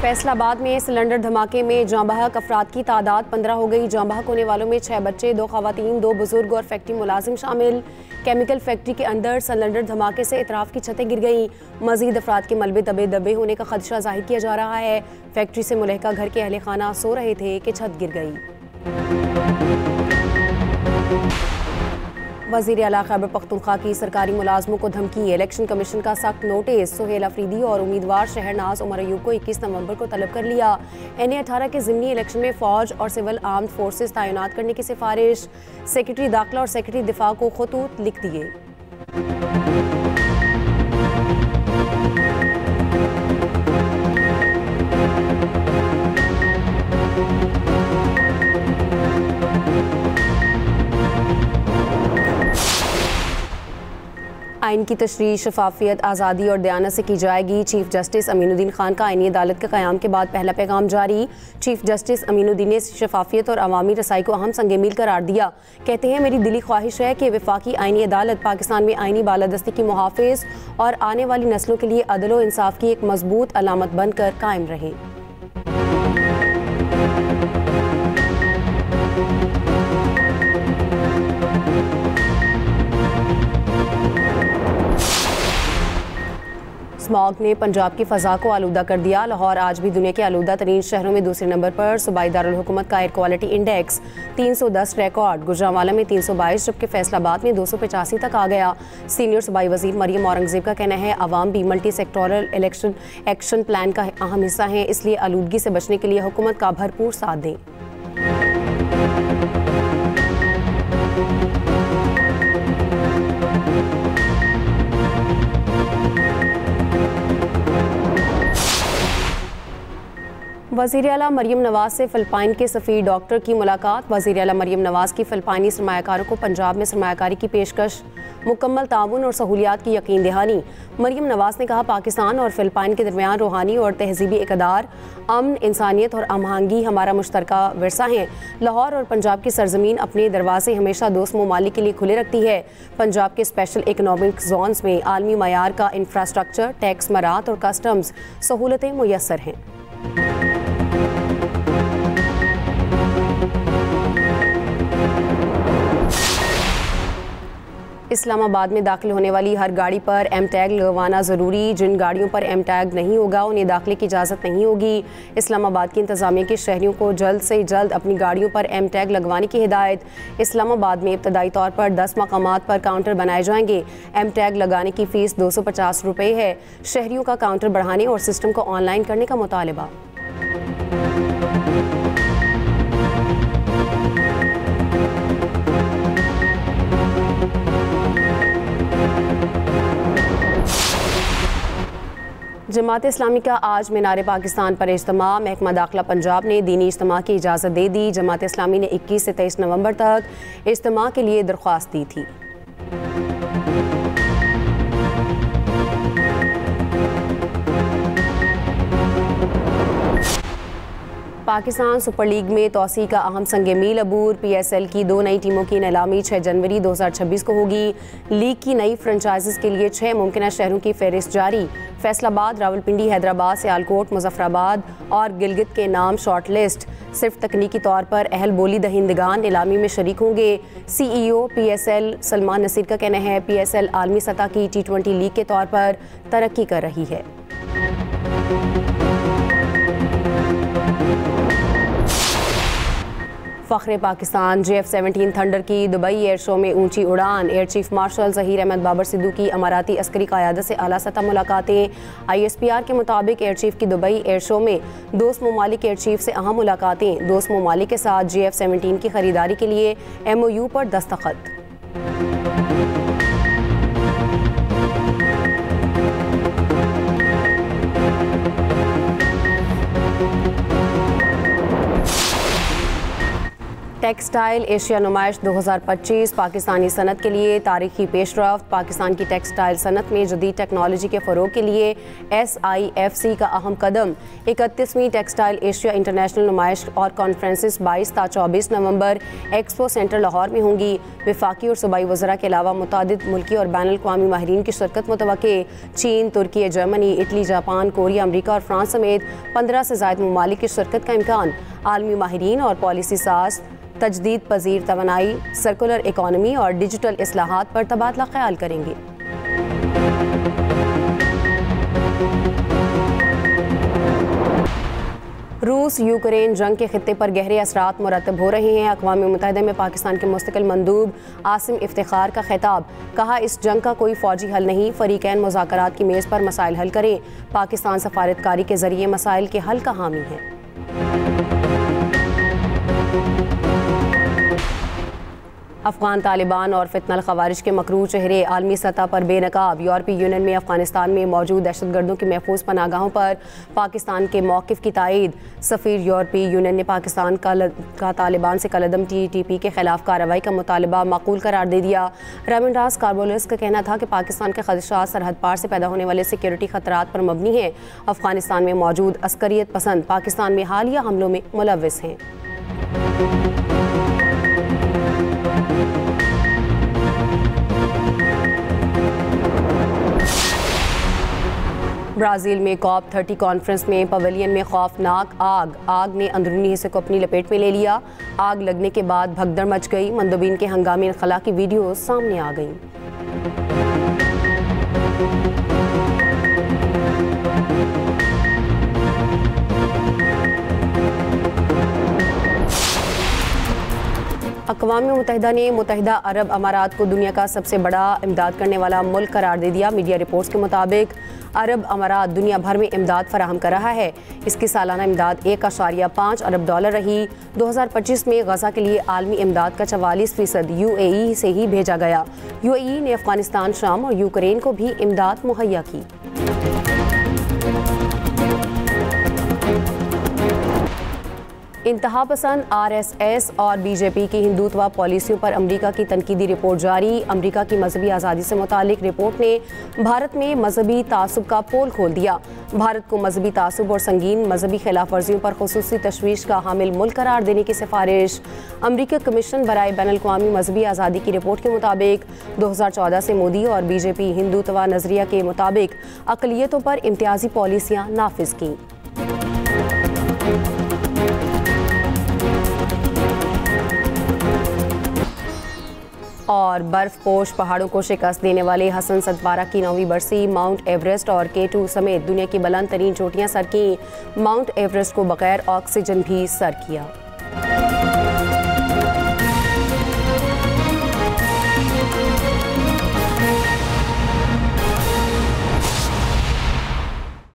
फैसलाबाद में सिलेंडर धमाके में जाँ बहक अफराद की तादाद 15 हो गई। जाँ बहक होने वालों में 6 बच्चे, 2 खवातीन, 2 बुजुर्ग और फैक्ट्री मुलाजिम शामिल। केमिकल फैक्ट्री के अंदर सिलेंडर धमाके से इतराफ की छतें गिर गईं। मजीद अफराद के मलबे दबे होने का खदशा जाहिर किया जा रहा है। फैक्ट्री से मुलहका घर के अहले खाना सो रहे थे कि छत गिर गई। वज़ीर आला खैबर पख्तूनख्वा की सरकारी मुलाजमों को धमकी। इलेक्शन कमीशन का सख्त नोटिस। सुहेल अफरीदी और उम्मीदवार शहरनाज उमर अयूब को 21 नवंबर को तलब कर लिया। NA-18 के ज़िमनी इलेक्शन में फ़ौज और सिविल आर्म्ड फोर्सेस तैनात करने की सिफारिश। सेक्रेटरी दाखिला और सेक्रेटरी दिफा को खतूत लिख दिए। आइन की तशरीह शफाफियत, आज़ादी और दयानत से की जाएगी। चीफ जस्टिस अमीनुद्दीन खान का आइनी अदालत के क़याम के बाद पहला पैगाम जारी। चीफ जस्टिस अमीनुद्दीन ने शफाफियत और अवामी रसाई को अहम संग मील करार दिया। कहते हैं, मेरी दिली ख्वाहिश है कि वफाकी आइनी अदालत पाकिस्तान में आइनी बालादस्ती की मुहाफ़िज़ और आने वाली नस्लों के लिए अदल व इंसाफ की एक मजबूत अलामत बनकर कायम रहे। स्मॉग ने पंजाब की फ़ज़ा को आलूदा कर दिया। लाहौर आज भी दुनिया के आलूदा तरीन शहरों में दूसरे नंबर पर। सूबाई दारुल हुकूमत का air quality index 310 record. Gujranwala में 322 जबकि फैसलाबाद में 285 तक आ गया। सीनियर सूबाई वज़ीर मरियम औरंगज़ेब का कहना है, अवाम भी multi sectoral election action plan का अहम हिस्सा है, इसलिए आलूदगी से बचने के लिए हुकूमत का भरपूर साथ दें। वज़ीर आला मरियम नवाज से फ़िलिपाइन के सफ़ीर डॉक्टर की मुलाकात। वज़ीर आला मरियम नवाज की फ़िलिपाइनी सरमायाकारों को पंजाब में सरमायाकारी की पेशकश, मुकम्मल ताउन और सहूलियात की यकीन दहानी। मरियम नवाज ने कहा, पाकिस्तान और फ़िलिपाइन के दरमियान रूहानी और तहजीबी इक़दार, अमन, इंसानियत और हमआहंगी हमारा मुश्तरका विरसा हैं। लाहौर और पंजाब की सरजमीन अपने दरवाजे हमेशा दोस्त ममालिक के लिए खुले रखती है। पंजाब के स्पेशल इकनॉमिक जोन्स में आलमी मयार का इंफ्रास्ट्रक्चर, टैक्स मरात और कस्टम्स सहूलतें मुयस्सर हैं। इस्लामाबाद में दाखिल होने वाली हर गाड़ी पर एम टैग लगवाना ज़रूरी। जिन गाड़ियों पर एम टैग नहीं होगा उन्हें दाखिले की इजाज़त नहीं होगी। इस्लामाबाद की इंतज़ामिया के शहरियों को जल्द से जल्द अपनी गाड़ियों पर एम टैग लगवाने की हिदायत। इस्लामाबाद में इब्तदाई तौर पर 10 मकामात पर काउंटर बनाए जाएंगे। एम टैग लगाने की फ़ीस 250 रुपये है। शहरियों का काउंटर बढ़ाने और सिस्टम को ऑनलाइन करने का मुतालबा। जमात इस्लामी का आज मीनार पाकिस्तान पर इज्तिमा। महकमा दाखिला पंजाब ने दीनी इज्तिमा की इजाज़त दे दी। जमात इस्लामी ने 21 से 23 नवंबर तक इज्तिमा के लिए दरख्वास्त दी थी। पाकिस्तान सुपर लीग में तौसी का अहम संग मील अबूर। PSL की 2 नई टीमों की नीलामी 6 जनवरी 2026 को होगी। लीग की नई फ्रेंचाइजीज के लिए 6 मुमकिन शहरों की फहरिस्त जारी। फैसलाबाद, रावलपिंडी, हैदराबाद, सियालकोट, मुजफ्फराबाद और गिलगित के नाम शॉर्ट लिस्ट। सिर्फ तकनीकी तौर पर अहल बोली दहिंदगान नीलामी में शरीक होंगे। CEO PSL सलमान नसीर का कहना है, PSL आलमी सतह की T20 लीग के तौर पर तरक्की कर रही है। फ़ख्रे पाकिस्तान JF-17 थंडर की दुबई एयर शो में ऊंची उड़ान। Air chief marshal Zaheer Ahmed Babar Sidhu की अमाराती अस्करी क़यादत से आला सतह मुलाकातें। ISPR के मुताबिक एयर चीफ की दुबई एयर शो में दोस्त ममालिक एयर चीफ से अहम मुलाकातें। दोस्त ममालिक के साथ JF-17 की खरीदारी के लिए MOU पर दस्तखत। टेक्सटाइल एशिया नुमाइश 2025 पाकिस्तानी सनत के लिए तारीखी पेशरफ्त। पाकिस्तान की टेक्सटाइल सनत में जदीद टेक्नोलॉजी के फ़रोग के लिए SIFC का अहम कदम। 31वीं टेक्सटाइल एशिया इंटरनेशनल नुमाइश और कॉन्फ्रेंसेस 22 ता 24 नवंबर एक्सपो सेंटर लाहौर में होंगी। वफाकी और सूबाई वज़रा के अलावा मुतादिद मुल्की और बैनुल अक़वामी माहिरीन की शिरकत मुतवक्के। चीन, तुर्की, जर्मनी, इटली, जापान, कोरिया, अमरीका और फ्रांस समेत 15 से ज़ायद ममालिक की शिरकत का इम्कान। आलमी माहिरीन और पॉलिसी साज तजदीद पजीर तवानाई, सर्कुलर इकॉनमी और डिजिटल इस्लाहात पर तबादला ख्याल करेंगे। रूस यूक्रेन जंग के खित्ते पर गहरे असरात मुरतब हो रहे हैं। अक़वाम मुत्तहिदा में पाकिस्तान के मुस्तकिल मंदूब आसिम इफ्तिखार का खिताब। कहा, इस जंग का कोई फौजी हल नहीं, फ़रीक़ैन मुज़ाकरात की मेज़ पर मसाइल हल करें। पाकिस्तान सफारतकारी के ज़रिए मसाइल के हल का हामी है। अफ़गान तालिबान और फितनल ख़वारिज के मकरूह चेहरे आलमी सतह पर बेनकाब। यूरोपीय यूनियन में अफ़गानिस्तान में मौजूद दहशतगर्दों की महफूज पनागाहों पर पाकिस्तान के मौक़िफ़ की तायीद। सफ़ीर यूरोपीय यूनियन ने पाकिस्तान का तालिबान से कलअदम TTP के ख़िलाफ़ कार्रवाई का मुतालबा माकूल करार दे दिया। रेमंडास कार्बोलस का कहना था कि पाकिस्तान के ख़दशात सरहद पार से पैदा होने वाले सिक्योरिटी ख़तरात पर मबनी है। अफ़गानिस्तान में मौजूद अस्करियत पसंद पाकिस्तान में हालिया हमलों में मुलव्विस हैं। ब्राज़ील में COP30 कॉन्फ्रेंस में पवेलियन में खौफनाक आग ने अंदरूनी हिस्से को अपनी लपेट में ले लिया। आग लगने के बाद भगदड़ मच गई। मंदोबीन के हंगामी इनखला की वीडियो सामने आ गई। अक़वाम मुत्तहिदा ने मुत्तहिदा अरब अमारात को दुनिया का सबसे बड़ा इमदाद करने वाला मुल्क करार दे दिया। मीडिया रिपोर्ट्स के मुताबिक अरब अमारात दुनिया भर में इमदाद फराहम कर रहा है। इसकी सालाना इमदाद $1.5 अरब रही। 2025 में गज़ा के लिए आलमी इमदाद का 44% UAE से ही भेजा गया। UAE ने अफ़गानिस्तान, शाम और यूक्रेन को भी इमदाद मुहैया की। इंतहा पसंद RSS और BJP की हिंदुत्व पॉलिसियों पर अमरीका की तनकीदी रिपोर्ट जारी। अमरीका की मजहबी आज़ादी से मुतालिक रिपोर्ट ने भारत में मजहबी तासुब का पोल खोल दिया। भारत को मजहबी तासुब और संगीन मजहबी खिलाफ वर्जियों पर खुसूसी तशवीश का हामिल मुल्क करार देने की सिफारिश। अमरीकी कमीशन बराए बैनुल अक़वामी मजहबी आज़ादी की रिपोर्ट के मुताबिक 2014 से मोदी और BJP हिंदुत्व नज़रिया के मुताबिक अक़लियतों पर इम्तियाजी पॉलिसियाँ नाफिज की। और बर्फपोश पहाड़ों को शिकस्त देने वाले हसन सतवारा की 9वीं बरसी। माउंट एवरेस्ट और K2 समेत दुनिया की बुलंद तरीन चोटियां सर की। माउंट एवरेस्ट को बगैर ऑक्सीजन भी सर किया।